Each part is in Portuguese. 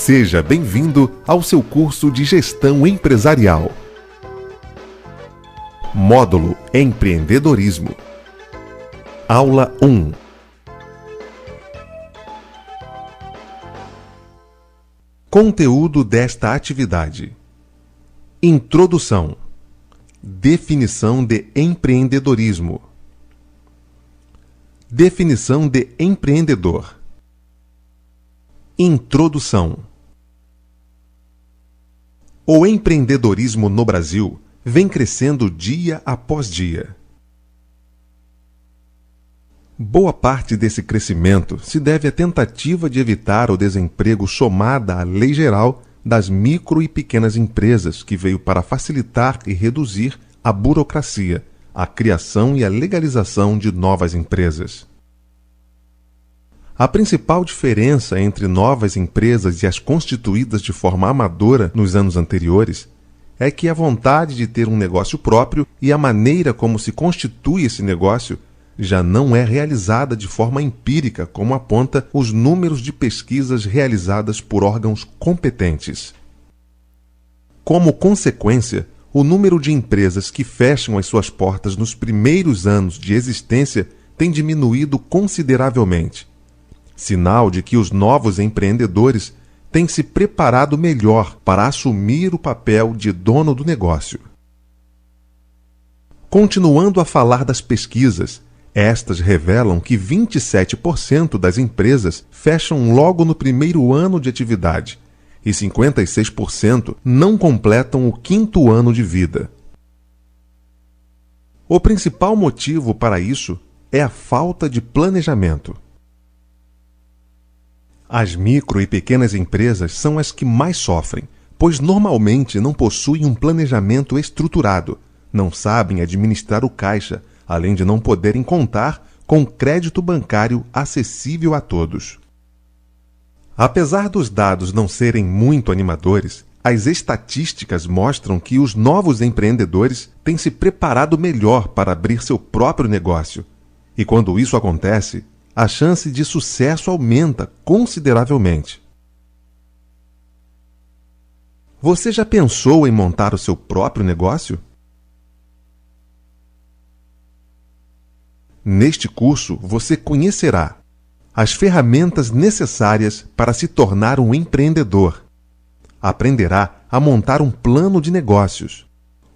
Seja bem-vindo ao seu curso de Gestão Empresarial. Módulo Empreendedorismo. Aula 1. Conteúdo desta atividade: Introdução. Definição de empreendedorismo. Definição de empreendedor. Introdução. O empreendedorismo no Brasil vem crescendo dia após dia. Boa parte desse crescimento se deve à tentativa de evitar o desemprego somada à Lei Geral das Micro e Pequenas Empresas, que veio para facilitar e reduzir a burocracia, a criação e a legalização de novas empresas. A principal diferença entre novas empresas e as constituídas de forma amadora nos anos anteriores é que a vontade de ter um negócio próprio e a maneira como se constitui esse negócio já não é realizada de forma empírica, como aponta os números de pesquisas realizadas por órgãos competentes. Como consequência, o número de empresas que fecham as suas portas nos primeiros anos de existência tem diminuído consideravelmente, sinal de que os novos empreendedores têm se preparado melhor para assumir o papel de dono do negócio. Continuando a falar das pesquisas, estas revelam que 27% das empresas fecham logo no primeiro ano de atividade e 56% não completam o quinto ano de vida. O principal motivo para isso é a falta de planejamento. As micro e pequenas empresas são as que mais sofrem, pois normalmente não possuem um planejamento estruturado, não sabem administrar o caixa, além de não poderem contar com crédito bancário acessível a todos. Apesar dos dados não serem muito animadores, as estatísticas mostram que os novos empreendedores têm se preparado melhor para abrir seu próprio negócio. E quando isso acontece, a chance de sucesso aumenta consideravelmente. Você já pensou em montar o seu próprio negócio? Neste curso, você conhecerá as ferramentas necessárias para se tornar um empreendedor. Aprenderá a montar um plano de negócios.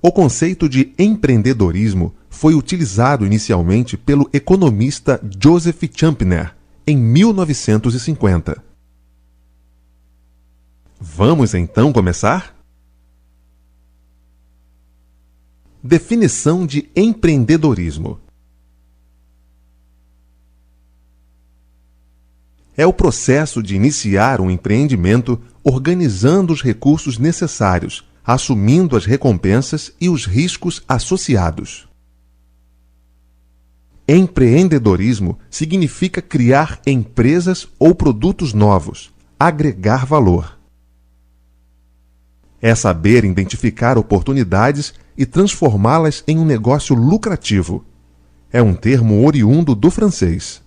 O conceito de empreendedorismo foi utilizado inicialmente pelo economista Joseph Champner em 1950. Vamos então começar? Definição de empreendedorismo. É o processo de iniciar um empreendimento organizando os recursos necessários, assumindo as recompensas e os riscos associados. Empreendedorismo significa criar empresas ou produtos novos, agregar valor. É saber identificar oportunidades e transformá-las em um negócio lucrativo. É um termo oriundo do francês.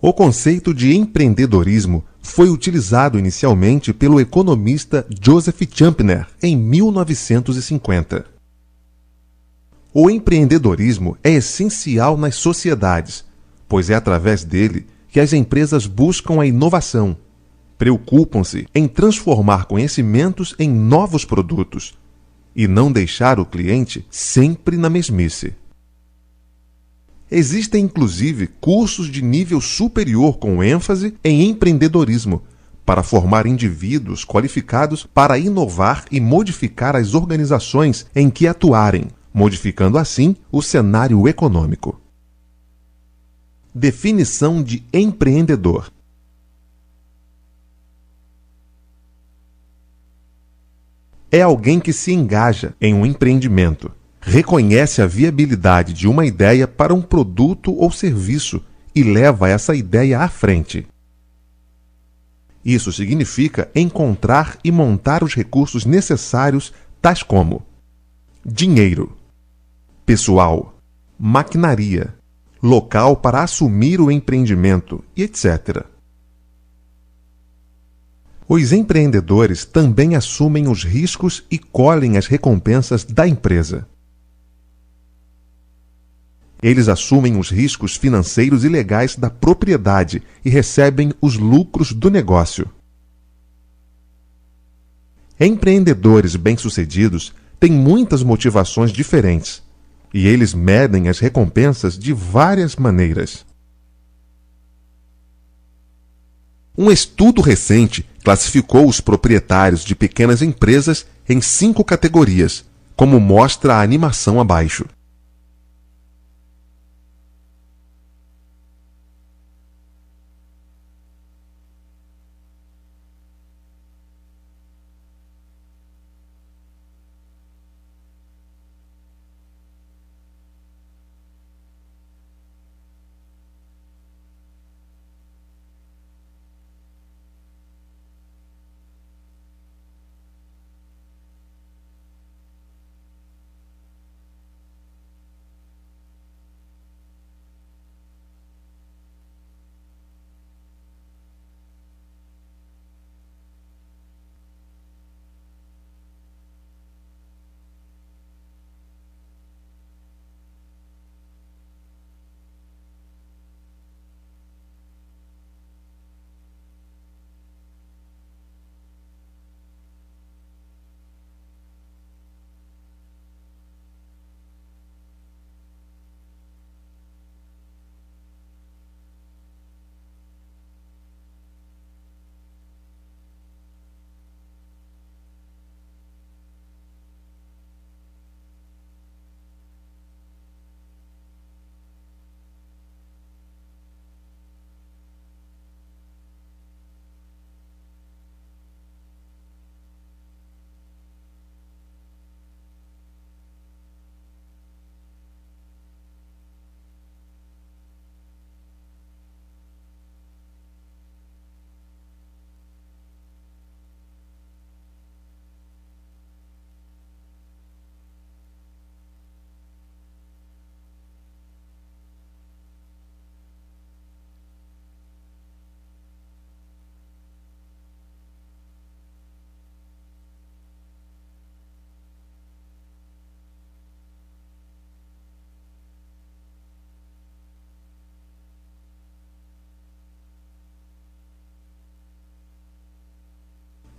O conceito de empreendedorismo foi utilizado inicialmente pelo economista Joseph Champner em 1950. O empreendedorismo é essencial nas sociedades, pois é através dele que as empresas buscam a inovação, preocupam-se em transformar conhecimentos em novos produtos e não deixar o cliente sempre na mesmice. Existem, inclusive, cursos de nível superior com ênfase em empreendedorismo, para formar indivíduos qualificados para inovar e modificar as organizações em que atuarem, modificando assim o cenário econômico. Definição de empreendedor. É alguém que se engaja em um empreendimento, reconhece a viabilidade de uma ideia para um produto ou serviço e leva essa ideia à frente. Isso significa encontrar e montar os recursos necessários, tais como dinheiro, pessoal, maquinaria, local para assumir o empreendimento e etc. Os empreendedores também assumem os riscos e colhem as recompensas da empresa. Eles assumem os riscos financeiros e legais da propriedade e recebem os lucros do negócio. Empreendedores bem-sucedidos têm muitas motivações diferentes, e eles medem as recompensas de várias maneiras. Um estudo recente classificou os proprietários de pequenas empresas em 5 categorias, como mostra a animação abaixo.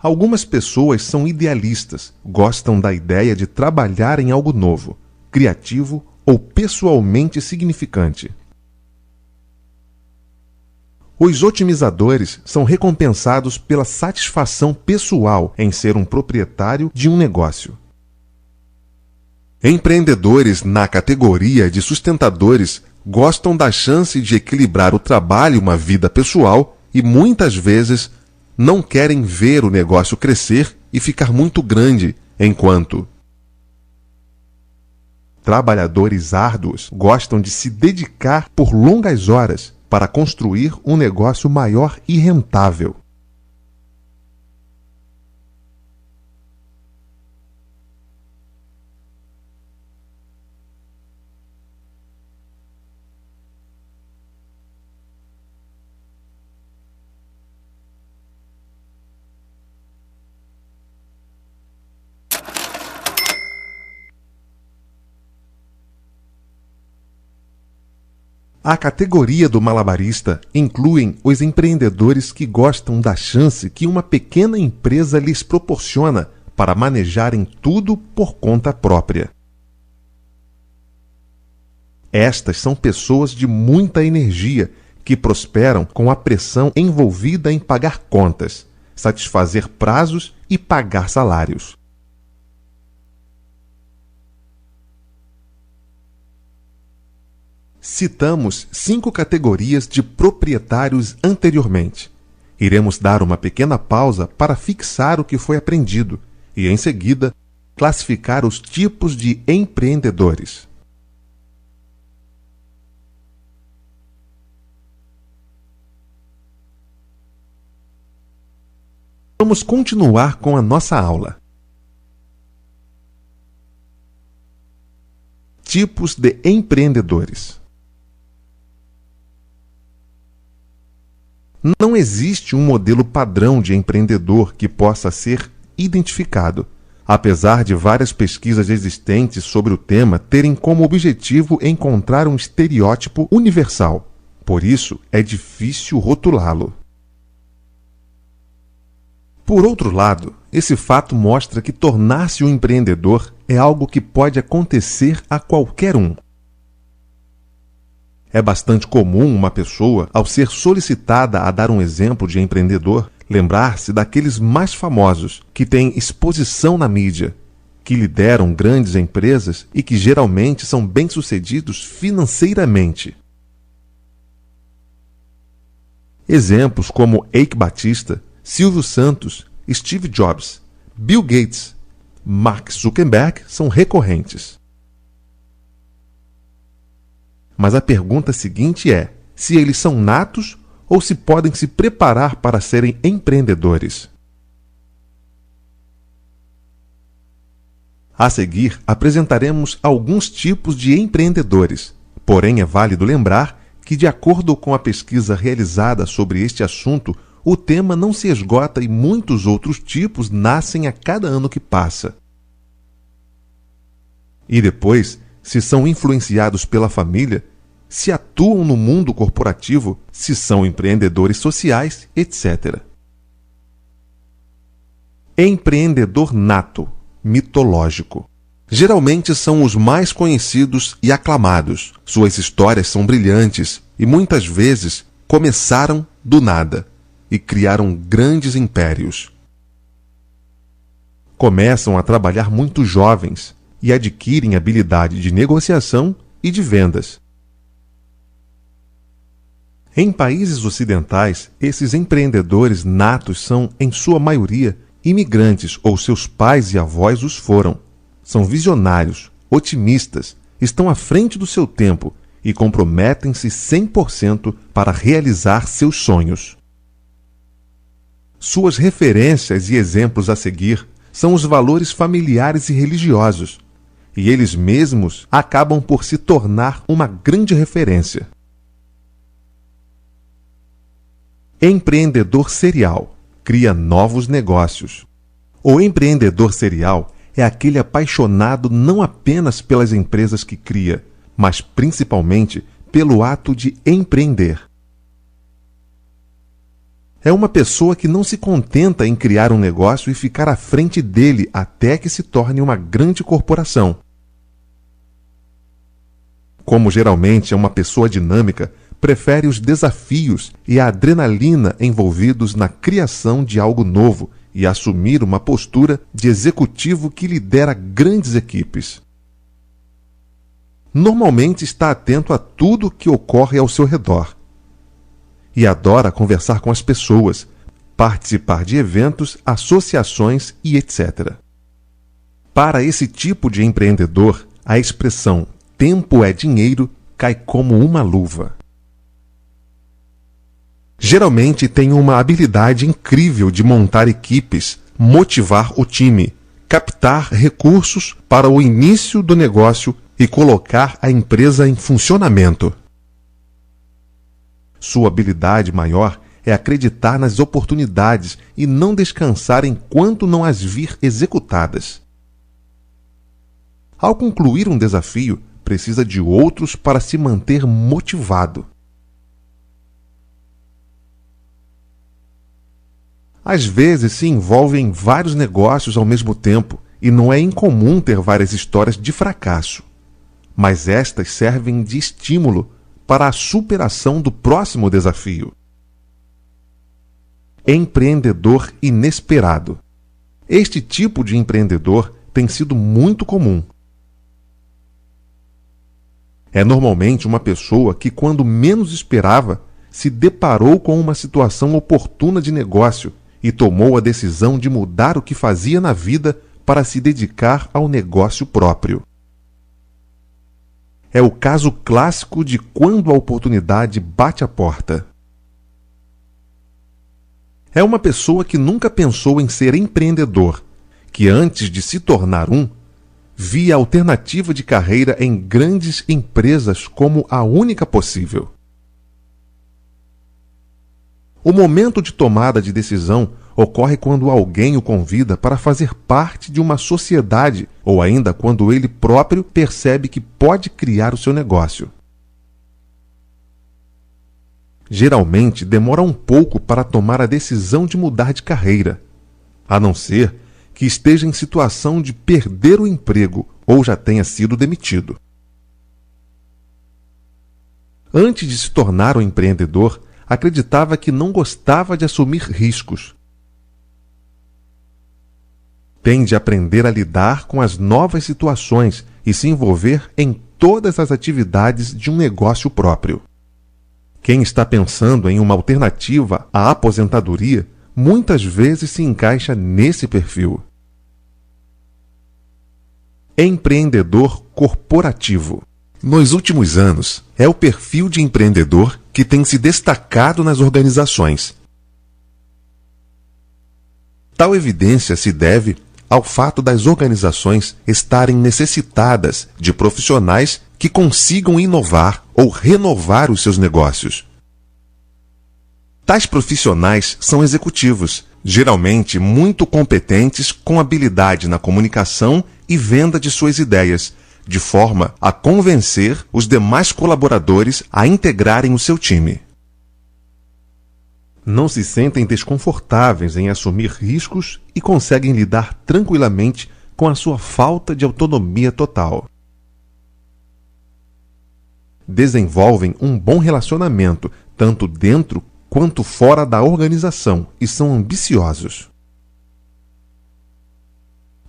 Algumas pessoas são idealistas, gostam da ideia de trabalhar em algo novo, criativo ou pessoalmente significante. Os otimizadores são recompensados pela satisfação pessoal em ser um proprietário de um negócio. Empreendedores na categoria de sustentadores gostam da chance de equilibrar o trabalho e uma vida pessoal e muitas vezes não querem ver o negócio crescer e ficar muito grande, enquanto trabalhadores árduos gostam de se dedicar por longas horas para construir um negócio maior e rentável. A categoria do malabarista incluem os empreendedores que gostam da chance que uma pequena empresa lhes proporciona para manejarem tudo por conta própria. Estas são pessoas de muita energia que prosperam com a pressão envolvida em pagar contas, satisfazer prazos e pagar salários. Citamos 5 categorias de proprietários anteriormente. Iremos dar uma pequena pausa para fixar o que foi aprendido e, em seguida, classificar os tipos de empreendedores. Vamos continuar com a nossa aula. Tipos de empreendedores. Não existe um modelo padrão de empreendedor que possa ser identificado, apesar de várias pesquisas existentes sobre o tema terem como objetivo encontrar um estereótipo universal. Por isso, é difícil rotulá-lo. Por outro lado, esse fato mostra que tornar-se um empreendedor é algo que pode acontecer a qualquer um. É bastante comum uma pessoa, ao ser solicitada a dar um exemplo de empreendedor, lembrar-se daqueles mais famosos, que têm exposição na mídia, que lideram grandes empresas e que geralmente são bem-sucedidos financeiramente. Exemplos como Eike Batista, Silvio Santos, Steve Jobs, Bill Gates, Mark Zuckerberg são recorrentes. Mas a pergunta seguinte é: se eles são natos ou se podem se preparar para serem empreendedores? A seguir, apresentaremos alguns tipos de empreendedores. Porém, é válido lembrar que, de acordo com a pesquisa realizada sobre este assunto, o tema não se esgota e muitos outros tipos nascem a cada ano que passa. E depois, se são influenciados pela família, se atuam no mundo corporativo, se são empreendedores sociais, etc. Empreendedor nato, mitológico. Geralmente são os mais conhecidos e aclamados. Suas histórias são brilhantes e muitas vezes começaram do nada e criaram grandes impérios. Começam a trabalhar muito jovens e adquirem habilidade de negociação e de vendas. Em países ocidentais, esses empreendedores natos são, em sua maioria, imigrantes ou seus pais e avós os foram. São visionários, otimistas, estão à frente do seu tempo e comprometem-se 100% para realizar seus sonhos. Suas referências e exemplos a seguir são os valores familiares e religiosos, e eles mesmos acabam por se tornar uma grande referência. Empreendedor serial cria novos negócios. O empreendedor serial é aquele apaixonado não apenas pelas empresas que cria, mas principalmente pelo ato de empreender. É uma pessoa que não se contenta em criar um negócio e ficar à frente dele até que se torne uma grande corporação. Como geralmente é uma pessoa dinâmica, prefere os desafios e a adrenalina envolvidos na criação de algo novo e assumir uma postura de executivo que lidera grandes equipes. Normalmente está atento a tudo que ocorre ao seu redor e adora conversar com as pessoas, participar de eventos, associações e etc. Para esse tipo de empreendedor, a expressão "tempo é dinheiro" cai como uma luva. Geralmente tem uma habilidade incrível de montar equipes, motivar o time, captar recursos para o início do negócio e colocar a empresa em funcionamento. Sua habilidade maior é acreditar nas oportunidades e não descansar enquanto não as vir executadas. Ao concluir um desafio, precisa de outros para se manter motivado. Às vezes se envolve em vários negócios ao mesmo tempo e não é incomum ter várias histórias de fracasso, mas estas servem de estímulo para a superação do próximo desafio. Empreendedor inesperado. Este tipo de empreendedor tem sido muito comum. É normalmente uma pessoa que, quando menos esperava, se deparou com uma situação oportuna de negócio e tomou a decisão de mudar o que fazia na vida para se dedicar ao negócio próprio. É o caso clássico de quando a oportunidade bate à porta. É uma pessoa que nunca pensou em ser empreendedor, que antes de se tornar um, via a alternativa de carreira em grandes empresas como a única possível. O momento de tomada de decisão ocorre quando alguém o convida para fazer parte de uma sociedade ou ainda quando ele próprio percebe que pode criar o seu negócio. Geralmente demora um pouco para tomar a decisão de mudar de carreira, a não ser que esteja em situação de perder o emprego ou já tenha sido demitido. Antes de se tornar um empreendedor, acreditava que não gostava de assumir riscos. Tem de aprender a lidar com as novas situações e se envolver em todas as atividades de um negócio próprio. Quem está pensando em uma alternativa à aposentadoria, muitas vezes se encaixa nesse perfil. Empreendedor corporativo. Nos últimos anos, é o perfil de empreendedor que tem se destacado nas organizações. Tal evidência se deve ao fato das organizações estarem necessitadas de profissionais que consigam inovar ou renovar os seus negócios. Tais profissionais são executivos, geralmente muito competentes com habilidade na comunicação e venda de suas ideias, de forma a convencer os demais colaboradores a integrarem o seu time. Não se sentem desconfortáveis em assumir riscos e conseguem lidar tranquilamente com a sua falta de autonomia total. Desenvolvem um bom relacionamento, tanto dentro quanto fora da organização, e são ambiciosos.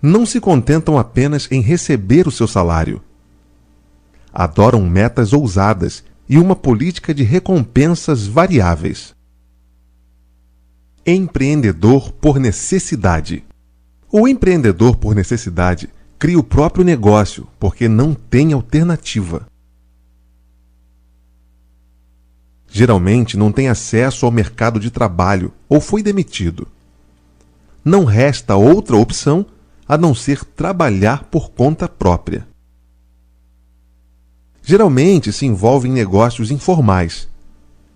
Não se contentam apenas em receber o seu salário. Adoram metas ousadas e uma política de recompensas variáveis. Empreendedor por necessidade. O empreendedor por necessidade cria o próprio negócio porque não tem alternativa. Geralmente não tem acesso ao mercado de trabalho ou foi demitido. Não resta outra opção a não ser trabalhar por conta própria. Geralmente se envolve em negócios informais,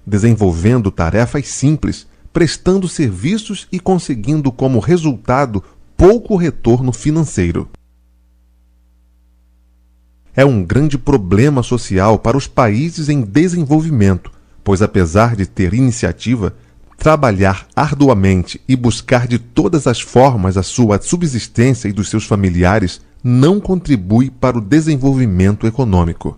desenvolvendo tarefas simples, prestando serviços e conseguindo como resultado pouco retorno financeiro. É um grande problema social para os países em desenvolvimento, pois apesar de ter iniciativa, trabalhar arduamente e buscar de todas as formas a sua subsistência e dos seus familiares não contribui para o desenvolvimento econômico.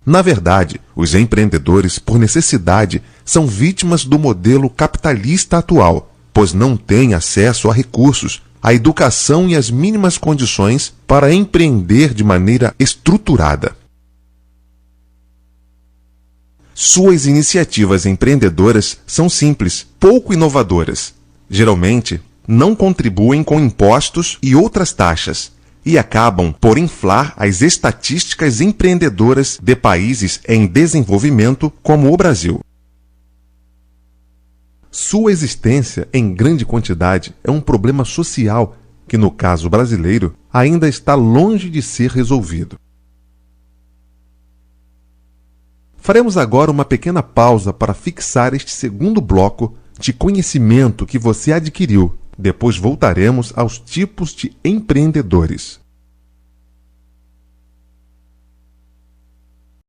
Na verdade, os empreendedores, por necessidade, são vítimas do modelo capitalista atual, pois não têm acesso a recursos, a educação e as mínimas condições para empreender de maneira estruturada. Suas iniciativas empreendedoras são simples, pouco inovadoras. Geralmente, não contribuem com impostos e outras taxas e acabam por inflar as estatísticas empreendedoras de países em desenvolvimento como o Brasil. Sua existência em grande quantidade é um problema social que, no caso brasileiro, ainda está longe de ser resolvido. Faremos agora uma pequena pausa para fixar este segundo bloco de conhecimento que você adquiriu. Depois voltaremos aos tipos de empreendedores.